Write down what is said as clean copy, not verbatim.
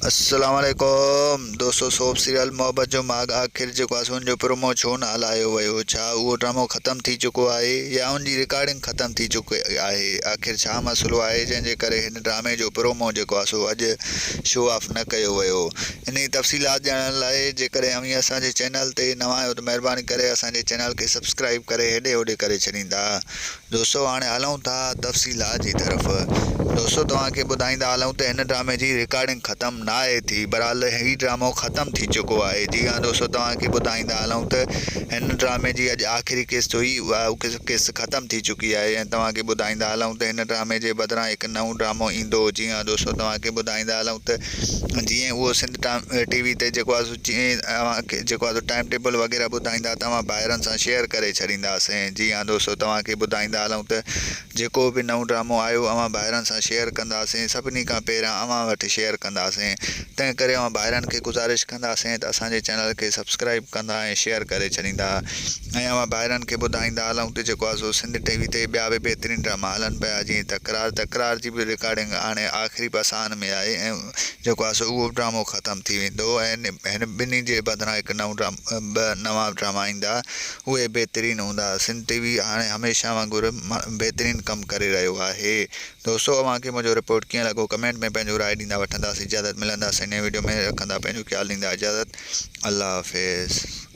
अस्सलामुअलैकुम दोस्तों, soap serial मोहब्बत जो माग आख़िर जो हुनजो प्रोमो छो न हलायो वियो? छा उहो ड्रामो ख़त्म थी चुको आहे या उनजी रिकॉर्डिंग ख़त्म थी चुकी आहे? आख़िर छा मसइलो आहे जंहिंजे करे हिन ड्रामे जो प्रोमो जेको आहे सो अॼु शो ऑफ न कयो वियो? इन जी तफ़सीलात ॼाणण लाइ जेकॾहिं अव्हीं असांजे चैनल ते नवां आहियो त महिरबानी करे असांजे चैनल खे सब्सक्राइब करे हेॾे होॾे करे छॾींदा। दोस्तों हाणे हलूं था तफ़सीलात जी तरफ़। दोस्तों तव्हांखे ॿुधाईंदा हलूं त हिन ड्रामे जी रिकॉर्डिंग ख़त्म न आहे थी, बहरहाल ही ड्रामो ख़त्म थी चुको आहे। जी हाँ दोस्तों, तव्हांखे ॿुधाईंदा हलूं त हिन ड्रामे जी अॼु आख़िरी किस्त हुई, उहा किस्त ख़त्म थी चुकी आहे। ऐं तव्हांखे ॿुधाईंदा हलूं त हिन ड्रामे जे बदिरां हिकु नओं ड्रामो ईंदो। जी हाँ दोस्तों, तव्हांखे ॿुधाईंदा हलूं त जीअं उहो सिंध टीवी ते जेको आहे जीअं तव्हांखे जेको आहे टाइम टेबल वग़ैरह ॿुधाईंदा, तव्हां ॿाहिरनि सां शेयर करे छॾींदासीं। जी हाँ दोस्तों, तव्हांखे ॿुधाईंदा हलूं त जेको बि नओं ड्रामो आयो अवां ॿाहिरनि सां शेयर कंदासीं, सभिनी खां पहिरियां अवां वटि शेयर कंदासीं। तंहिं करे अवां ॿाहिरनि खे गुज़ारिश कंदासीं त असांजे चैनल खे सब्सक्राइब कंदा ऐं शेयर करे छॾींदा। ऐं अवां ॿाहिरनि खे ॿुधाईंदा हलूं त जेको आहे सो सिंध टीवी ते ॿिया बि बहितरीनु ड्रामा हलनि पिया, जीअं तकरार जी बि रिकॉर्डिंग हाणे आख़िरी पसान में आहे ऐं जेको आहे सो उहो ड्रामो ख़त्म थी वेंदो। ऐं हिन ॿिन्ही जे बदिरां हिकु नओं ॿ नवां ड्रामा ईंदा, उहे बहितरीनु हूंदा। सिंध टीवी हाणे हमेशह वांगुरु बहितरीनु कमु करे रहियो आहे। दोस्तों अव्हांखे मुंहिंजो रिपोर्ट कीअं लॻो कमेंट में पंहिंजो राय ॾींदा। वठंदासीं इजाज़त, मिलंदासीं नए वीडियो में। रखंदा पंहिंजो ख़्यालु, ॾींदा इजाज़त। अल्लाह हाफ़िज़।